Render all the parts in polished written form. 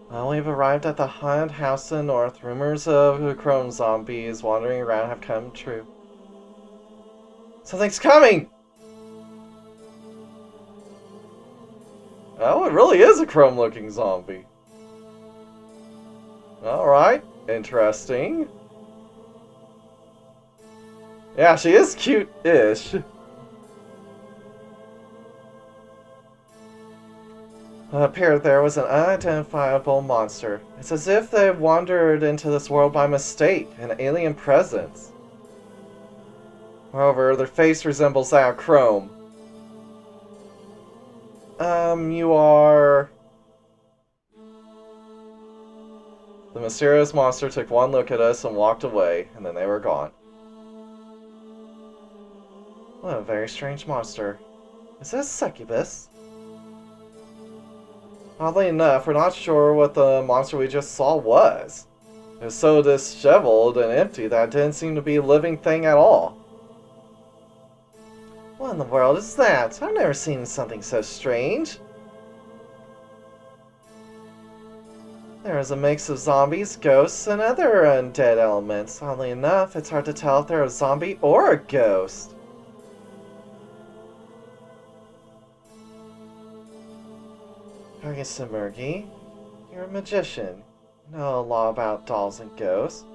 Well, we've arrived at the haunted house in the north. Rumors of chrome zombies wandering around have come true. Something's coming! Oh, it really is a chrome-looking zombie. Alright, interesting. Yeah, she is cute-ish. It appeared there was an unidentifiable monster. It's as if they wandered into this world by mistake, an alien presence. However, their face resembles that of Chrome. You are... The mysterious monster took one look at us and walked away, and then they were gone. What a very strange monster. Is this succubus? Oddly enough, we're not sure what the monster we just saw was. It was so disheveled and empty that it didn't seem to be a living thing at all. What in the world is that? I've never seen something so strange. There is a mix of zombies, ghosts, and other undead elements. Oddly enough, it's hard to tell if they're a zombie or a ghost. Murgy, you're a magician. You know a lot about dolls and ghosts.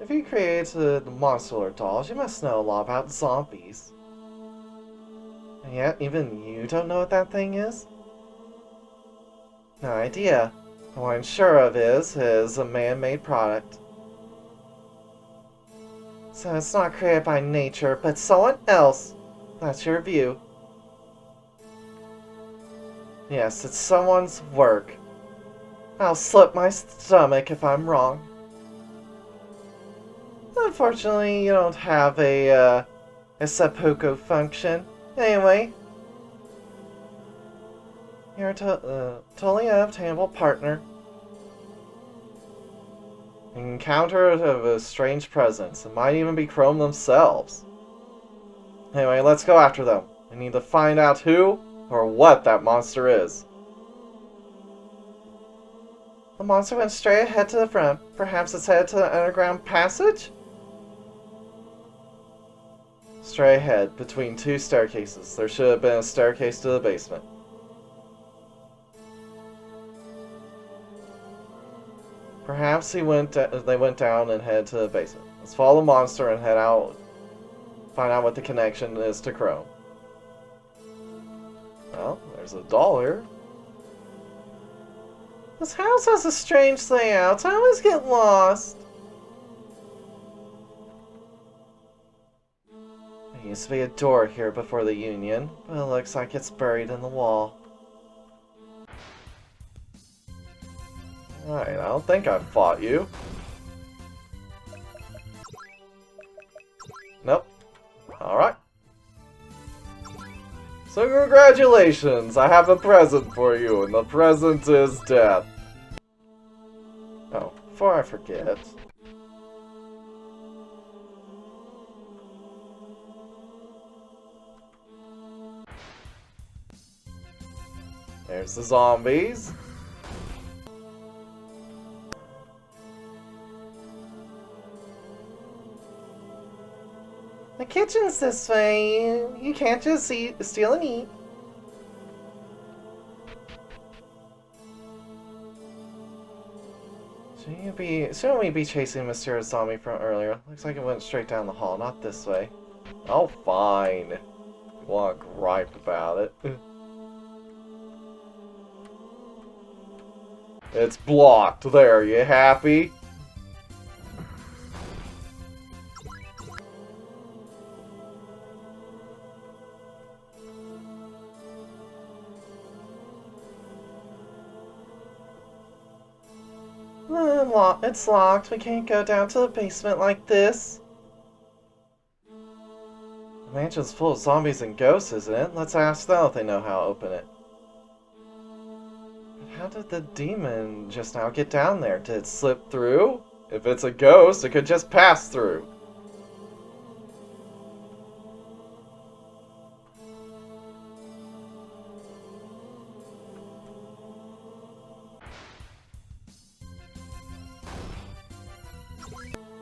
If you created monster or dolls, you must know a lot about zombies. And yet, even you don't know what that thing is? No idea. What I'm sure of is a man-made product. So it's not created by nature, but someone else. That's your view. Yes, it's someone's work. I'll slip my stomach if I'm wrong. Unfortunately, you don't have a seppuku function. Anyway, you're a totally unobtainable partner. An encounter of a strange presence. It might even be Chrome themselves. Anyway, let's go after them. We need to find out who or what that monster is. The monster went straight ahead to the front. Perhaps it's headed to the underground passage? Straight ahead, between two staircases. There should have been a staircase to the basement. Perhaps they went down and headed to the basement. Let's follow the monster and head out. Find out what the connection is to Chrome. Well, there's a doll here. This house has a strange layout. I always get lost. There used to be a door here before the Union, but it looks like it's buried in the wall. Alright, I don't think I've fought you. Nope. Alright. So congratulations, I have a present for you, and the present is death. Oh, before I forget. There's the zombies. The kitchen's this way. You can't just steal and eat. Shouldn't we be chasing a mysterious zombie from earlier? Looks like it went straight down the hall, not this way. Oh, fine. You want to gripe about it. It's blocked. There, you happy? It's locked. We can't go down to the basement like this. The mansion's full of zombies and ghosts, isn't it? Let's ask them if they know how to open it. But how did the demon just now get down there? Did it slip through? If it's a ghost, it could just pass through.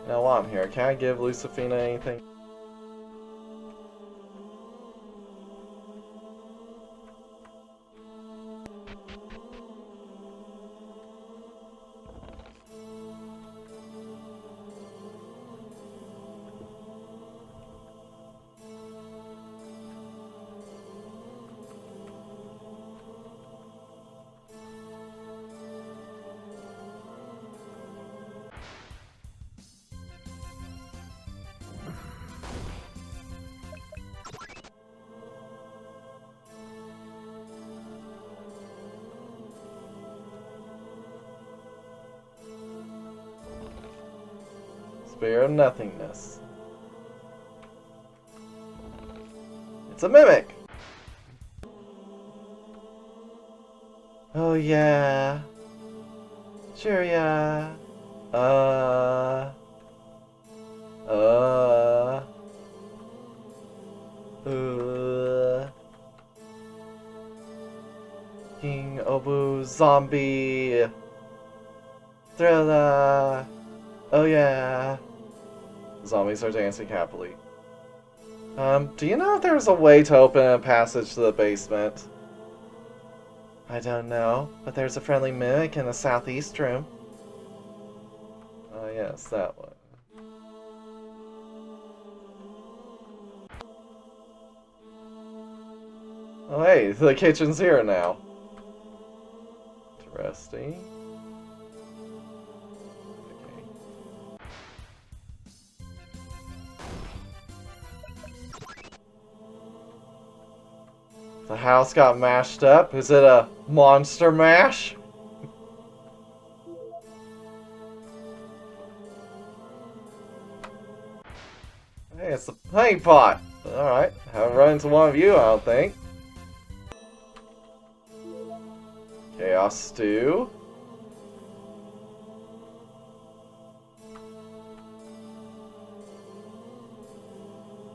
Now while I'm here, can I give Lucifina anything? Spear of nothingness. It's a mimic! Oh yeah. Sure yeah. Uh. King Obu Zombie. Thriller. Oh yeah. Zombies are dancing happily. Do you know if there's a way to open a passage to the basement? I don't know, but there's a friendly mimic in the southeast room. Oh yes, that one. Oh hey, the kitchen's here now. Interesting. The house got mashed up. Is it a monster mash? Hey, it's a honey pot. Alright, haven't run into one of you, I don't think. Chaos stew.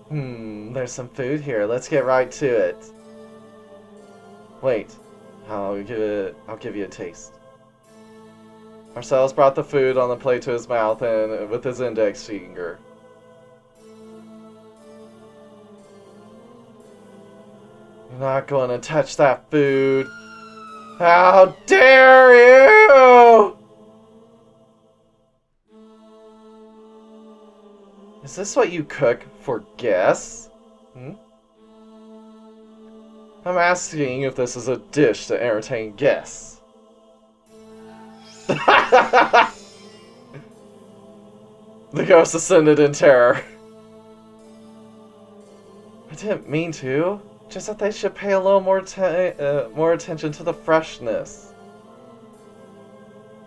There's some food here. Let's get right to it. Wait, I'll give you a taste. Marcellus brought the food on the plate to his mouth and with his index finger. You're not going to touch that food. How dare you! Is this what you cook for guests? I'm asking if this is a dish to entertain guests. The ghost ascended in terror. I didn't mean to. Just that they should pay a little more attention to the freshness.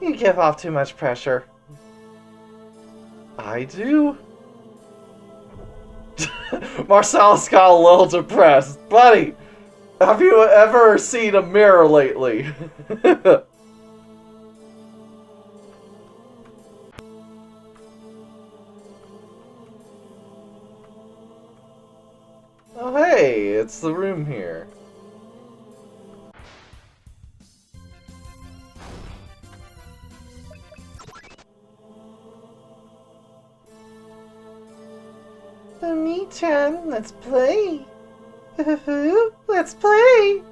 You give off too much pressure. I do? Marcellus got a little depressed. Buddy, have you ever seen a mirror lately? Oh hey, it's the room here. Me-chan, let's play. Let's play.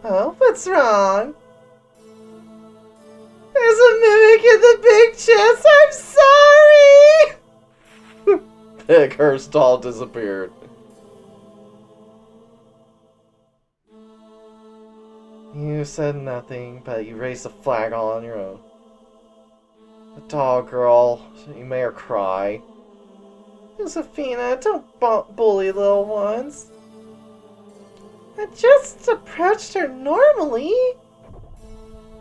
Oh, what's wrong? There's a mimic in the big chest. I'm sorry. The cursed doll disappeared. You said nothing, but you raised a flag all on your own. The doll girl, you made her cry. Josephina, don't bully little ones. I just approached her normally.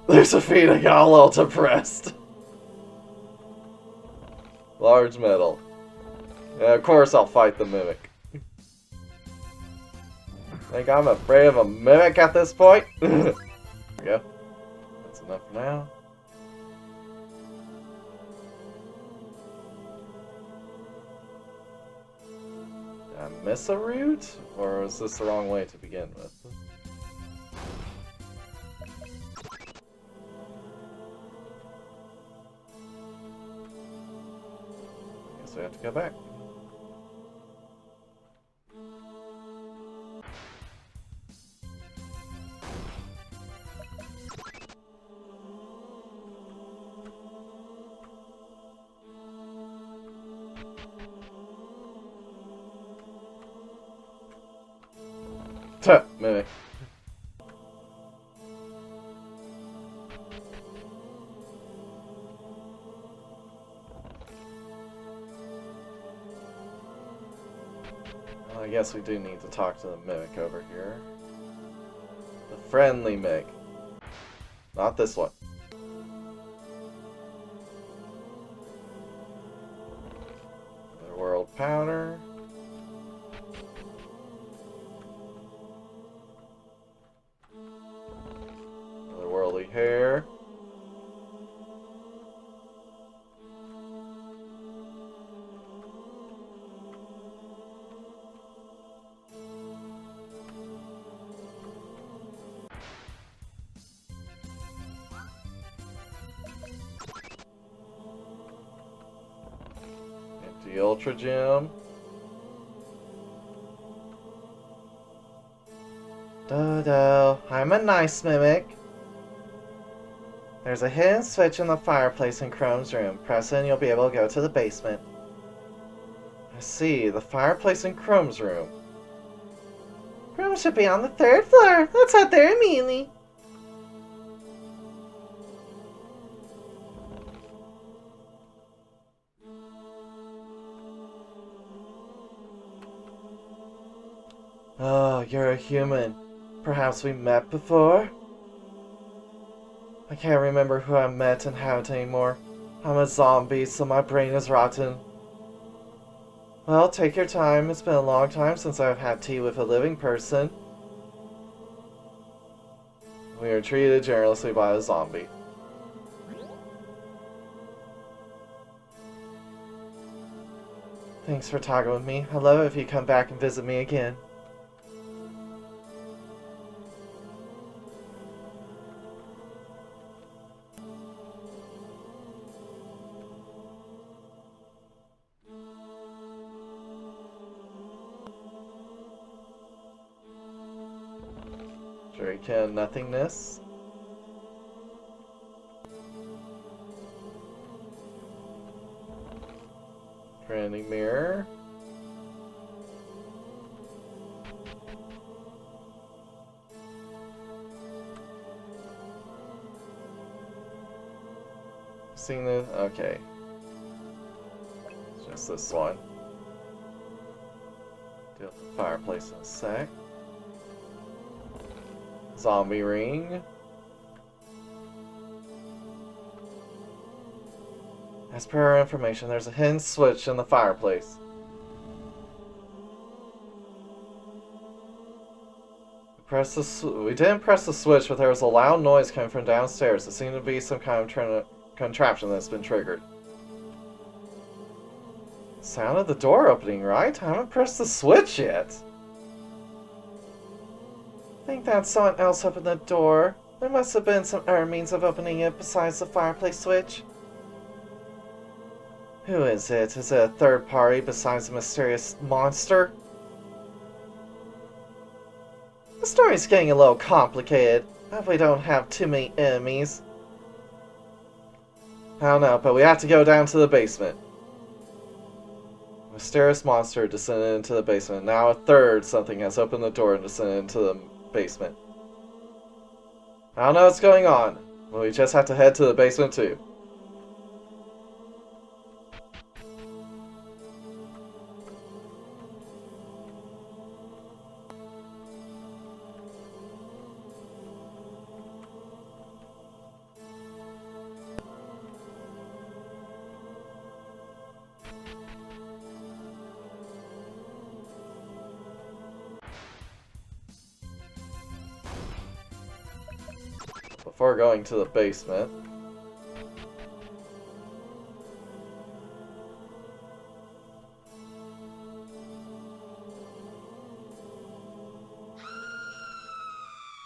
Josephina got a little depressed. Large medal. Yeah, of course I'll fight the mimic. Think I'm afraid of a mimic at this point? There we go. That's enough for now. Did I miss a route? Or is this the wrong way to begin with? Guess we have to go back. Tuh, mimic. Well, I guess we do need to talk to the mimic over here. The friendly mimic. Not this one. Otherworld powder. Otherworldly hair. Empty Ultra Gem. Dodo, I'm a nice mimic. There's a hidden switch in the fireplace in Chrome's room. Press it and you'll be able to go to the basement. I see, the fireplace in Chrome's room. Chrome should be on the 3rd floor. Let's head there immediately. Oh, you're a human. Perhaps we met before? I can't remember who I met and haven't anymore. I'm a zombie, so my brain is rotten. Well, take your time. It's been a long time since I've had tea with a living person. We were treated generously by a zombie. Thanks for talking with me. I'd love it if you come back and visit me again. Shuriken nothingness. Trending mirror. Seen this? Okay. It's just this one. Deal with the fireplace in a sec. Zombie ring. As per our information, there's a hidden switch in the fireplace. We didn't press the switch, but there was a loud noise coming from downstairs. It seemed to be some kind of contraption that's been triggered. Sound of the door opening, right? I haven't pressed the switch yet. I think that someone else opened the door. There must have been some other means of opening it besides the fireplace switch. Who is it? Is it a third party besides the mysterious monster? The story's getting a little complicated. I hope we don't have too many enemies. I don't know, but we have to go down to the basement. A mysterious monster descended into the basement. Now a third something has opened the door and descended into the basement. I don't know what's going on, but we just have to head to the basement too. Before going to the basement,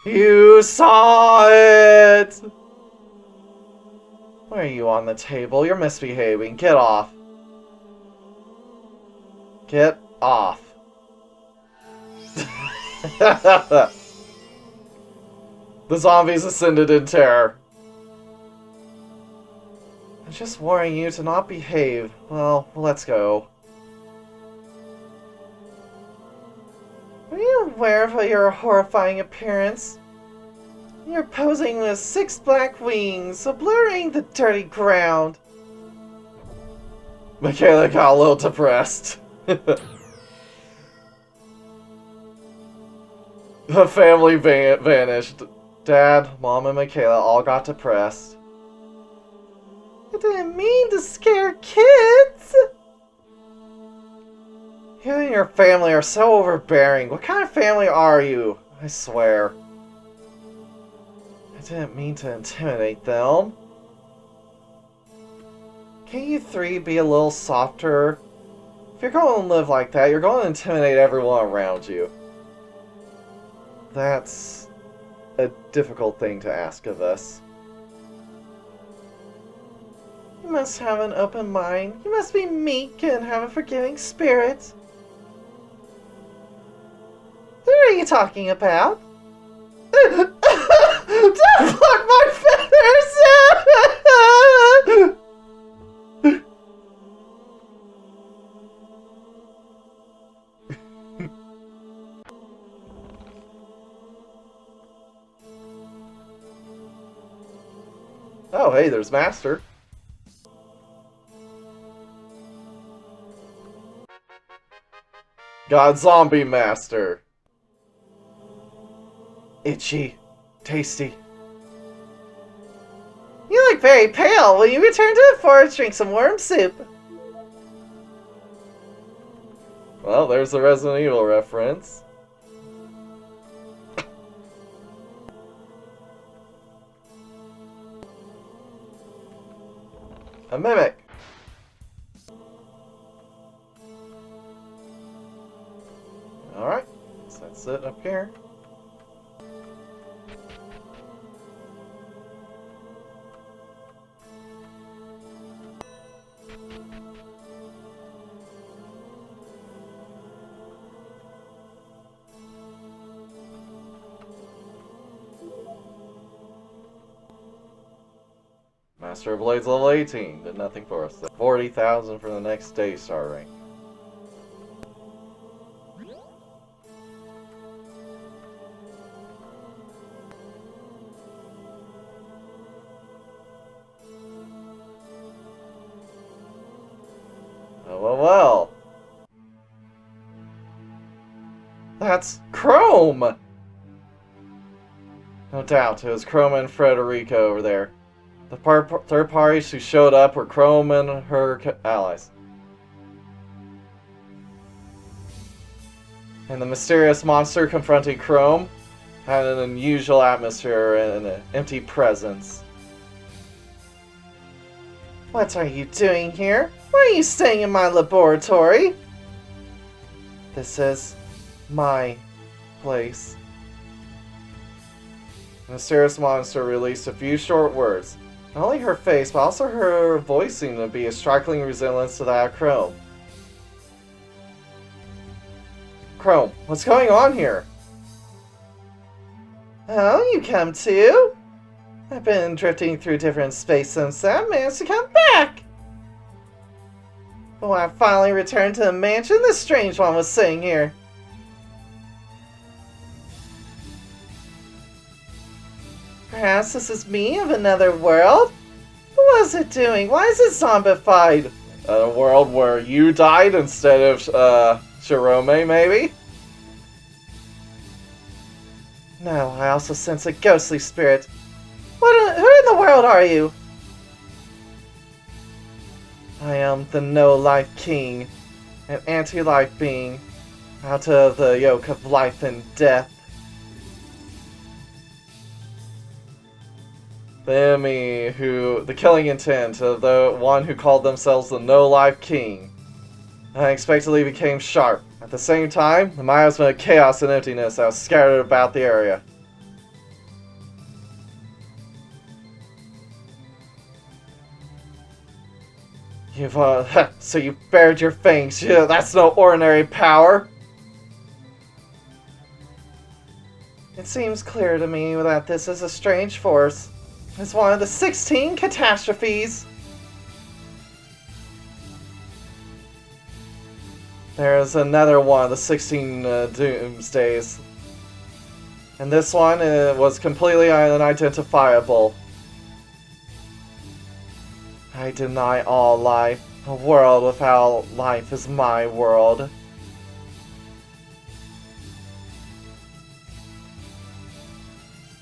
you saw it! Why are you on the table? You're misbehaving. Get off. Get off. The zombies ascended in terror. I'm just warning you to not behave. Well, let's go. Are you aware of your horrifying appearance? You're posing with 6 black wings, blurring the dirty ground. Michaela got a little depressed. The family vanished. Dad, Mom, and Michaela all got depressed. I didn't mean to scare kids! You and your family are so overbearing. What kind of family are you? I swear. I didn't mean to intimidate them. Can't you 3 be a little softer? If you're going to live like that, you're going to intimidate everyone around you. That's a difficult thing to ask of us. You must have an open mind. You must be meek and have a forgiving spirit. Who are you talking about? Don't pluck my feathers! Oh, hey, there's Master. God Zombie Master. Itchy. Tasty. You look very pale. Will you return to the forest, drink some worm soup? Well, there's the Resident Evil reference. A mimic. Alright, so that's it up here. Master of Blades level 18, did nothing for us. 40,000 for the next day star rank. Oh, well. That's Chrome! No doubt, it was Chrome and Frederica over there. The third parties who showed up were Chrome and her allies. And the mysterious monster confronting Chrome had an unusual atmosphere and an empty presence. What are you doing here? Why are you staying in my laboratory? This is my place. The mysterious monster released a few short words. Not only her face, but also her voice seemed to be a striking resemblance to that of Chrome. Chrome, what's going on here? Oh, you come too? I've been drifting through different space since then, managed to come back! But when I finally returned to the mansion, this strange one was sitting here. Perhaps this is me of another world? What is it doing? Why is it zombified? A world where you died instead of, Shirome, maybe? No, I also sense a ghostly spirit. Who in the world are you? I am the No-Life King, an anti-life being, out of the yoke of life and death. The enemy the killing intent of the one who called themselves the No-Life King, unexpectedly became sharp. At the same time, the miasma of chaos and emptiness that was scattered about the area. You've, so you bared your fangs. Yeah, that's no ordinary power. It seems clear to me that this is a strange force. It's one of the 16 catastrophes. There's another one of the 16 doomsdays. And this one was completely unidentifiable. I deny all life. A world without life is my world.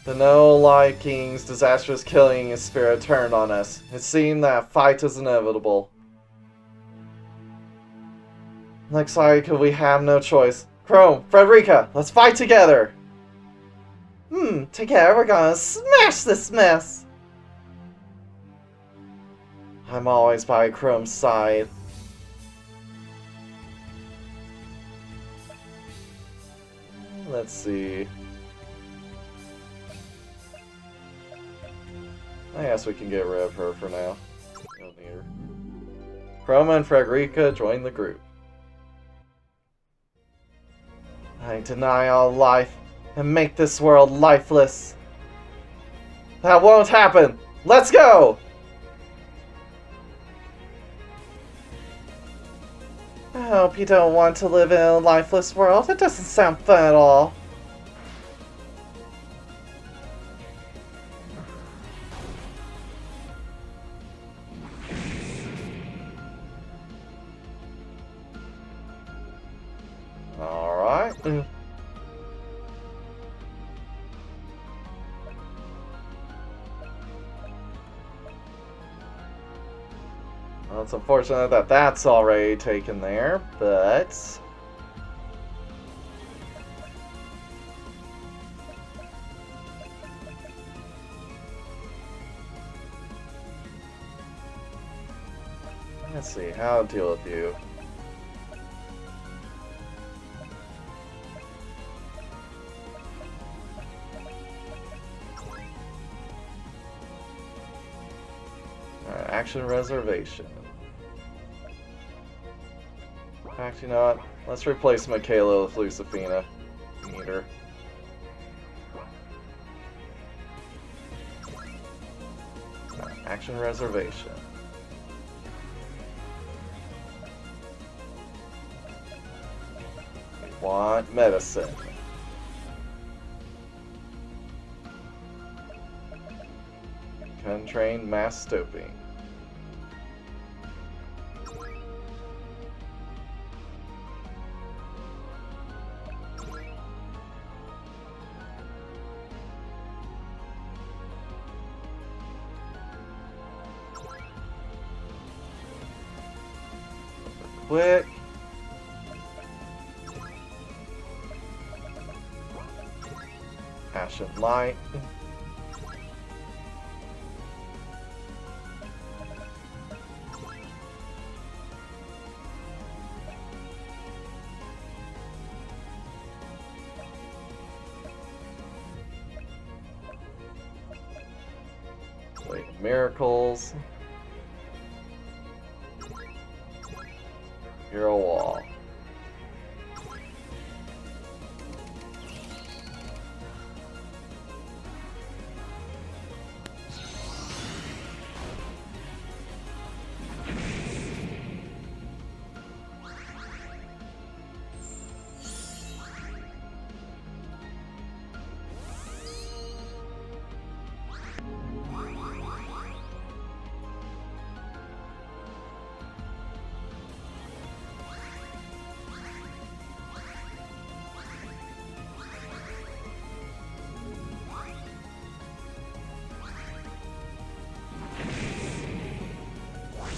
The No-Life King's disastrous killing spirit turned on us. It seemed that fight is inevitable. Looks like we have no choice. Chrome, Frederica, let's fight together! Together we're gonna smash this mess! I'm always by Chrome's side. Let's see. I guess we can get rid of her for now. Don't need her. Chrome and Frederica join the group. I deny all life and make this world lifeless. That won't happen! Let's go! I hope you don't want to live in a lifeless world. It doesn't sound fun at all. Alright. Well, it's unfortunate that that's already taken there, but... let's see, how to deal with you. Alright, action reservation. In fact, you know what? Let's replace Michaela with Lucifina. Need her. Alright, action reservation. We want medicine. Untrained mass doping. Quick. Ashen light. Wait, miracles. Hero wall.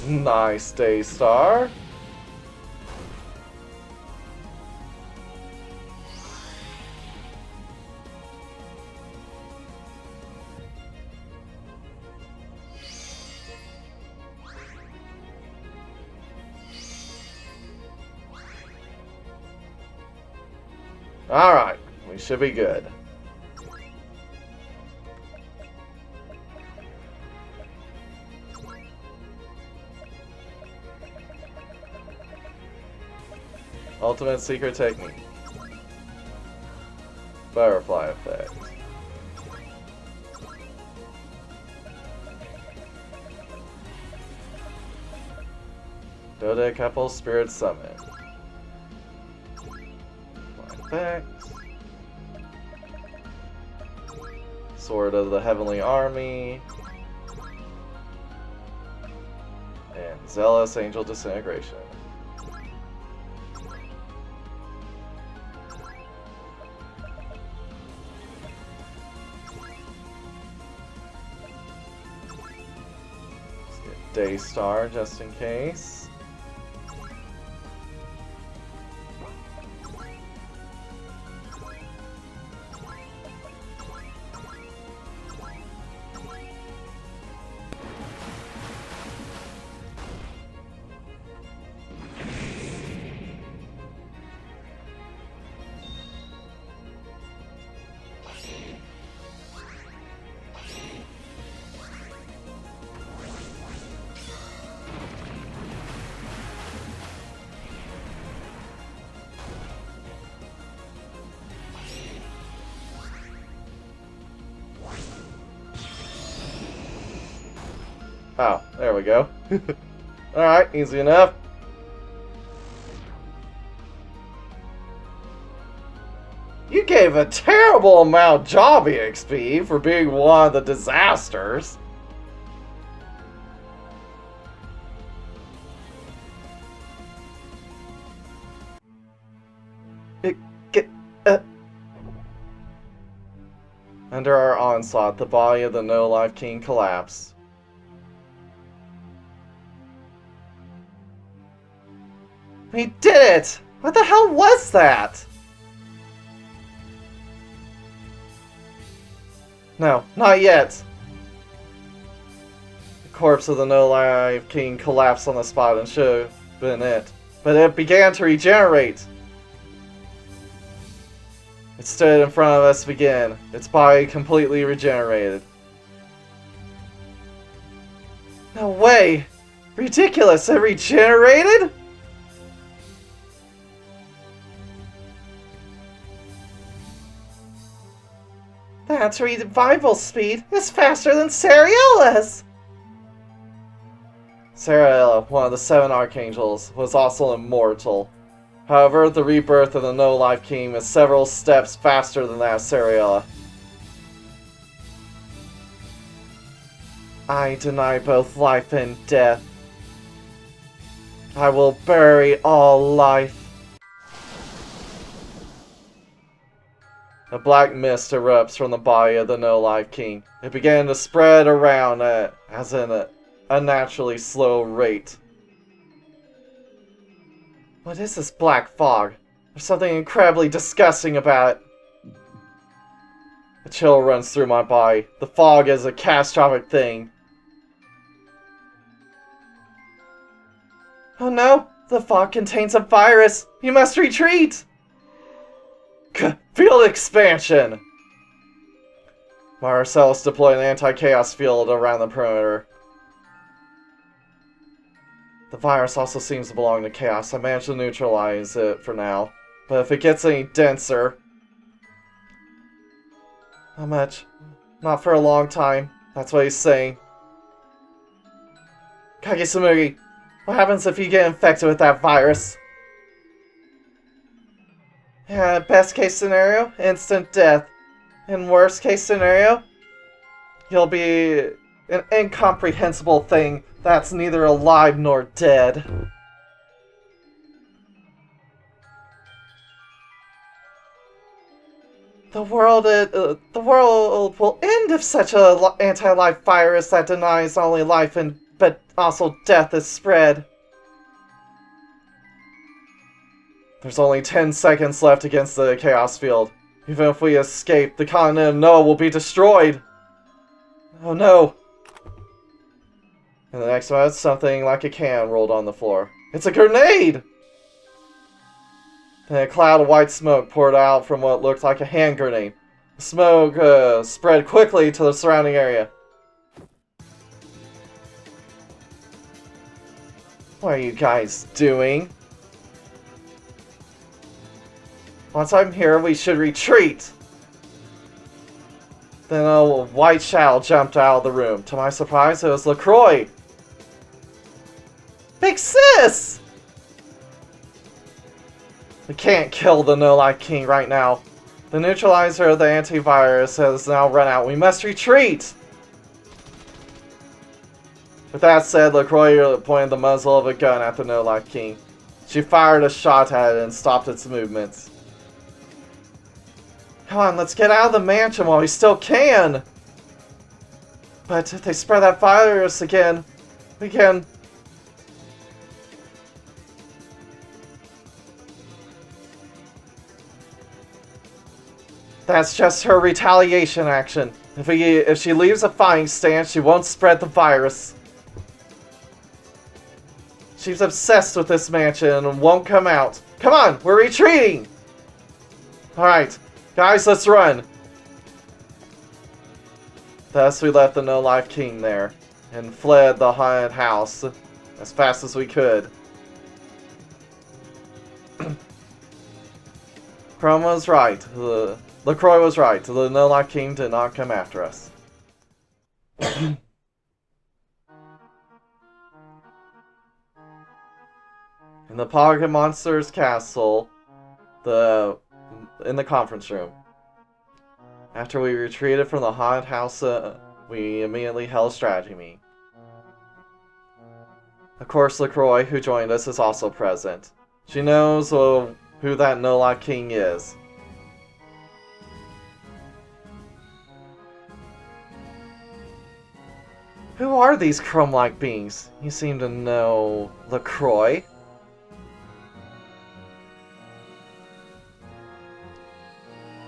Nice, Daystar. Alright, we should be good. Ultimate secret technique. Butterfly effect. Dodecapel Spirit Summon. Effects. Sword of the Heavenly Army. And Zealous Angel Disintegration. Let's get Daystar just in case. Oh, there we go. Alright, easy enough. You gave a terrible amount of job EXP for being one of the disasters. Under our onslaught, the body of the No-Life King collapsed. We did it! What the hell was that? No, not yet. The corpse of the No-Life King collapsed on the spot and should have been it. But it began to regenerate. It stood in front of us again, its body completely regenerated. No way! Ridiculous! It regenerated? That's revival speed is faster than Sariella's! Sariella, one of the 7 Archangels, was also immortal. However, the rebirth of the No-Life King is several steps faster than that of Sariella. I deny both life and death. I will bury all life. A black mist erupts from the body of the No-Life King. It began to spread around as in an unnaturally slow rate. What is this black fog? There's something incredibly disgusting about it. A chill runs through my body. The fog is a catastrophic thing. Oh no! The fog contains a virus! You must retreat! Field expansion! Marcellus deployed an anti-chaos field around the perimeter. The virus also seems to belong to chaos. I managed to neutralize it for now. But if it gets any denser... Not much. Not for a long time. That's what he's saying. Kage-Sumugi, what happens if you get infected with that virus? Yeah, best case scenario, instant death. In worst case scenario, you'll be an incomprehensible thing that's neither alive nor dead. The world will end if such an anti-life virus that denies not only life but also death is spread. There's only 10 seconds left against the Chaos Field. Even if we escape, the continent of Noah will be destroyed! Oh no! In the next moment, something like a can rolled on the floor. It's a grenade! Then a cloud of white smoke poured out from what looked like a hand grenade. The smoke spread quickly to the surrounding area. What are you guys doing? Once I'm here, we should retreat! Then a white shadow jumped out of the room. To my surprise, it was LaCroix! Big Sis! We can't kill the No-Life King right now. The neutralizer of the antivirus has now run out. We must retreat! With that said, LaCroix pointed the muzzle of a gun at the No-Life King. She fired a shot at it and stopped its movements. Come on, let's get out of the mansion while we still can! But if they spread that virus again, we can... That's just her retaliation action. If she leaves a fighting stance, she won't spread the virus. She's obsessed with this mansion and won't come out. Come on, we're retreating! Alright, guys, let's run. Thus, we left the No-Life King there and fled the haunted house as fast as we could. Chrome was right. LaCroix was right. The No-Life King did not come after us. In the Pocket Monsters castle, in the conference room. After we retreated from the haunted house, we immediately held a strategy meeting. Of course, LaCroix, who joined us, is also present. She knows who that No-Life King is. Who are these chrome-like beings? You seem to know LaCroix.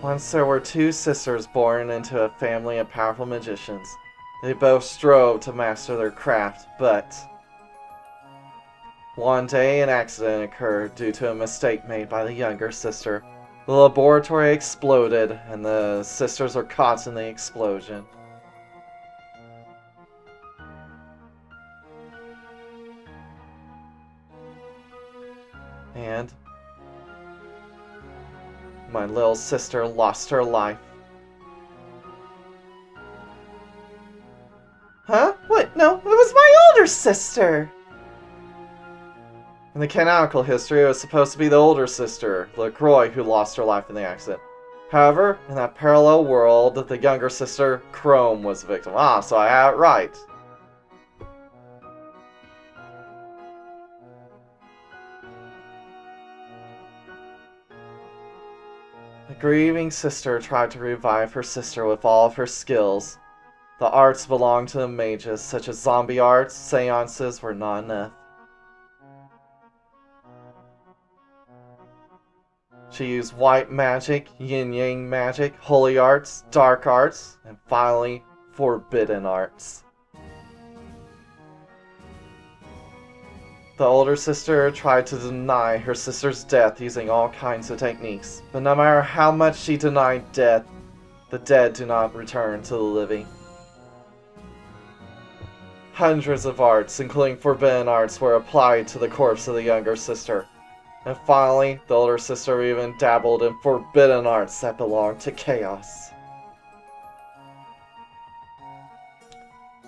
Once there were two sisters born into a family of powerful magicians. They both strove to master their craft, but... one day an accident occurred due to a mistake made by the younger sister. The laboratory exploded, and the sisters were caught in the explosion. And my little sister lost her life. Huh? What? No, it was my older sister! In the canonical history, it was supposed to be the older sister, LaCroix, who lost her life in the accident. However, in that parallel world, the younger sister, Chrome, was the victim. Ah, so I had it right. The grieving sister tried to revive her sister with all of her skills. The arts belonged to the mages, such as zombie arts, seances were not enough. She used white magic, yin-yang magic, holy arts, dark arts, and finally, forbidden arts. The older sister tried to deny her sister's death using all kinds of techniques, but no matter how much she denied death, the dead do not return to the living. Hundreds of arts, including forbidden arts, were applied to the corpse of the younger sister. And finally, the older sister even dabbled in forbidden arts that belonged to chaos.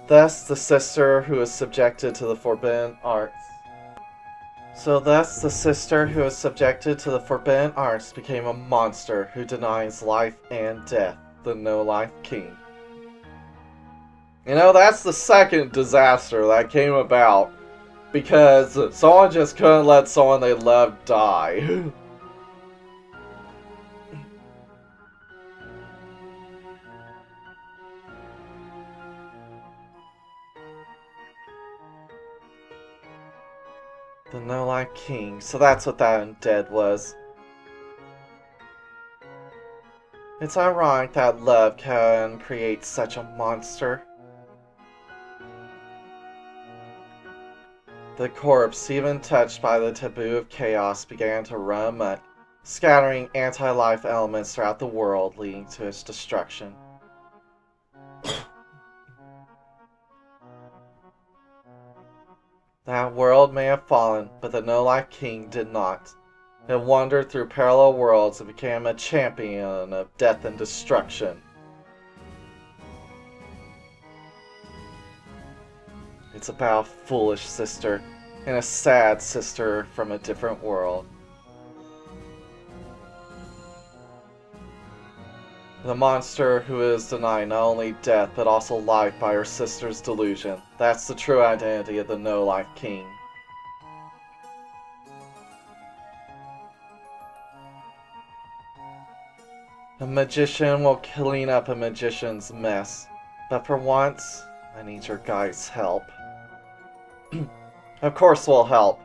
Thus, the sister who is subjected to the forbidden arts. Thus, the sister who is subjected to the forbidden arts became a monster who denies life and death, the No-Life King. You know, that's the second disaster that came about because someone just couldn't let someone they loved die. The No-Life King, so that's what that undead was. It's ironic that love can create such a monster. The corpse, even touched by the taboo of chaos, began to run amok, scattering anti-life elements throughout the world, leading to its destruction. That world may have fallen, but the No-Life King did not. It wandered through parallel worlds and became a champion of death and destruction. It's about a foolish sister and a sad sister from a different world. The monster who is denying not only death but also life by her sister's delusion. That's the true identity of the No-Life King. A magician will clean up a magician's mess, but for once, I need your guys' help. Of course we'll help.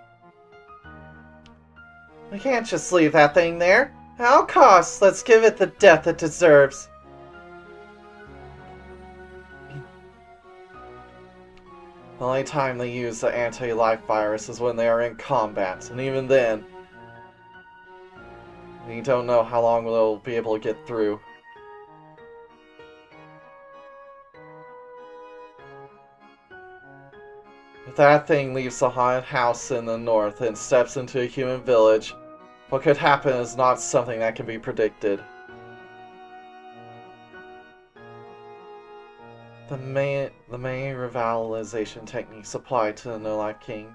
We can't just leave that thing there. At all costs, let's give it the death it deserves. The only time they use the anti-life virus is when they are in combat, and even then, we don't know how long they'll be able to get through. If that thing leaves the haunted house in the north and steps into a human village, what could happen is not something that can be predicted. The main revitalization techniques apply to the No-Life King,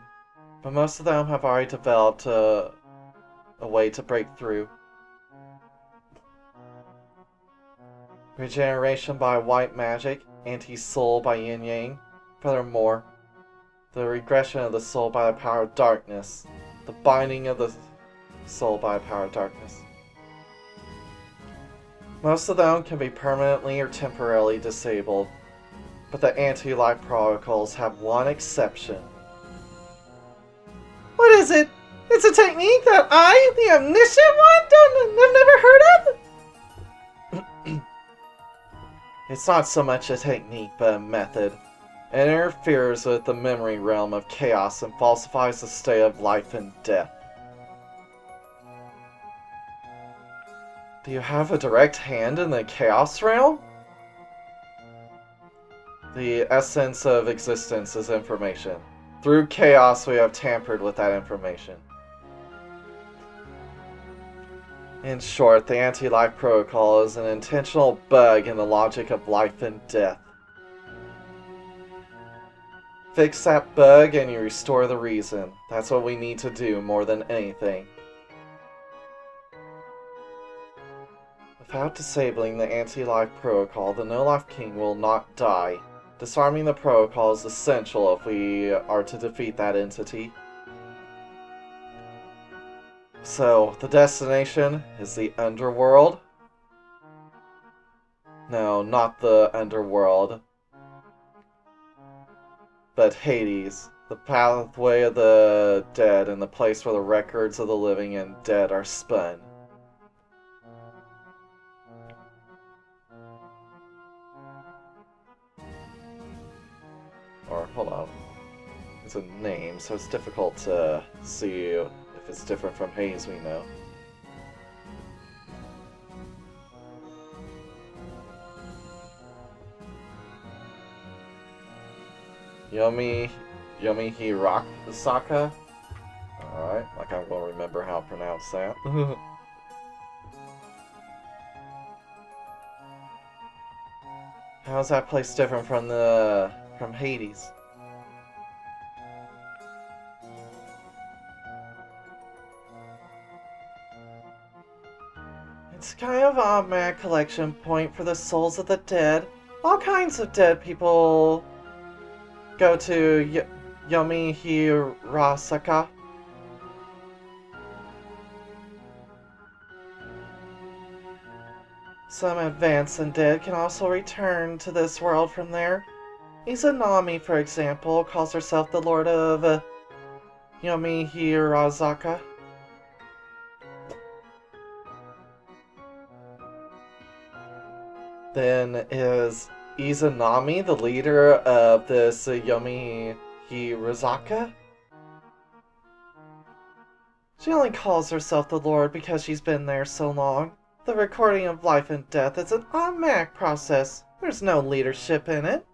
but most of them have already developed a way to break through. Regeneration by white magic, anti-soul by yin-yang. Furthermore, the regression of the soul by the power of darkness. The binding of the soul by the power of darkness. Most of them can be permanently or temporarily disabled, but the anti-life protocols have one exception. What is it? It's a technique that I, the omniscient one, have never heard of? It's not so much a technique, but a method. It interferes with the memory realm of chaos and falsifies the state of life and death. Do you have a direct hand in the chaos realm? The essence of existence is information. Through chaos, we have tampered with that information. In short, the anti-life protocol is an intentional bug in the logic of life and death. Fix that bug and you restore the reason. That's what we need to do more than anything. Without disabling the anti-life protocol, the No-Life King will not die. Disarming the protocol is essential if we are to defeat that entity. So, the destination is the underworld? No, not the underworld. But Hades, the pathway of the dead and the place where the records of the living and dead are spun. Or, hold on. It's a name, so it's difficult to see if it's different from Hades we know. Hirasaka? Alright, like I'm gonna remember how to pronounce that. How's that place different from Hades? It's kind of a mad collection point for the souls of the dead. All kinds of dead people go to Hirasaka. Some advanced and dead can also return to this world from there. Izanami, for example, calls herself the Lord of Hirasaka. Then is Izanami the leader of this Hirasaka? She only calls herself the Lord because she's been there so long. The recording of life and death is an automatic process. There's no leadership in it.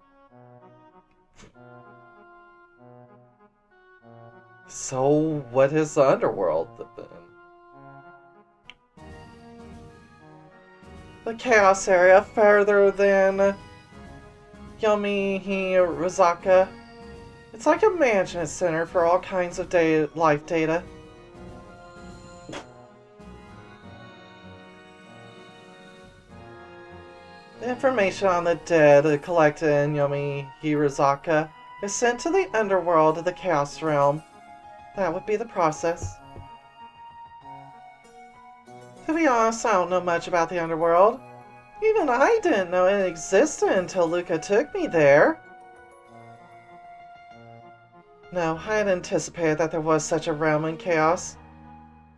So, what is the underworld then? the chaos area further than Rizaka. It's like a management center for all kinds of life data. The information on the dead collected in Rizaka is sent to the underworld of the Chaos Realm. That would be the process. To be honest, I don't know much about the underworld. Even I didn't know it existed until Luca took me there. No, I had anticipated that there was such a realm in Chaos.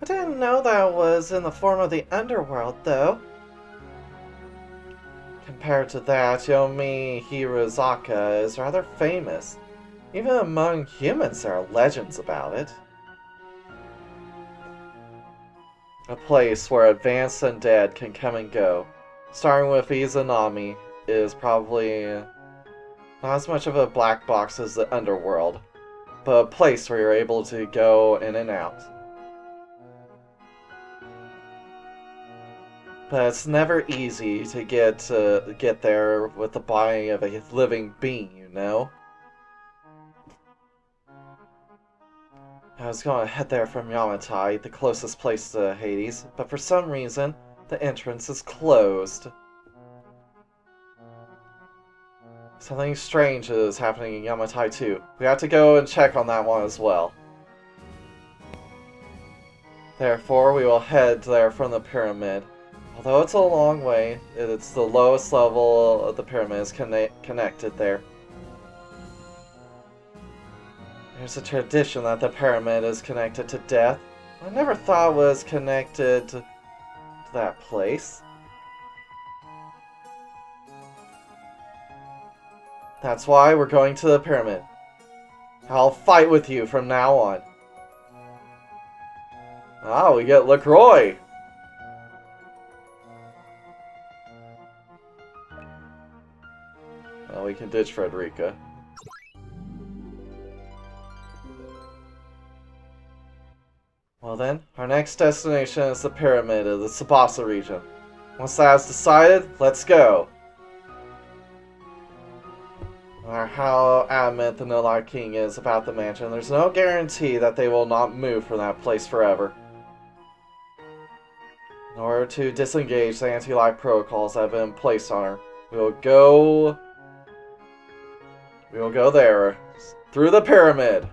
I didn't know that it was in the form of the underworld, though. Compared to that, Hirazaka is rather famous. Even among humans there are legends about it. A place where advanced undead can come and go. Starting with Izanami is probably not as much of a black box as the underworld, but a place where you're able to go in and out. But it's never easy to get there with the body of a living being, you know? I was going to head there from Yamatai, the closest place to Hades, but for some reason, the entrance is closed. Something strange is happening in Yamatai too. We have to go and check on that one as well. Therefore, we will head there from the pyramid. Although it's a long way, it's the lowest level of the pyramid is connected there. There's a tradition that the pyramid is connected to death. I never thought it was connected to that place. That's why we're going to the pyramid. I'll fight with you from now on. Ah, we get LaCroix! Well, we can ditch Frederica. Well then, our next destination is the pyramid of the Tsubasa region. Once that is decided, let's go! No matter how adamant the Nilai King is about the mansion, there's no guarantee that they will not move from that place forever. In order to disengage the anti-life protocols that have been placed on her, we will go there, through the pyramid.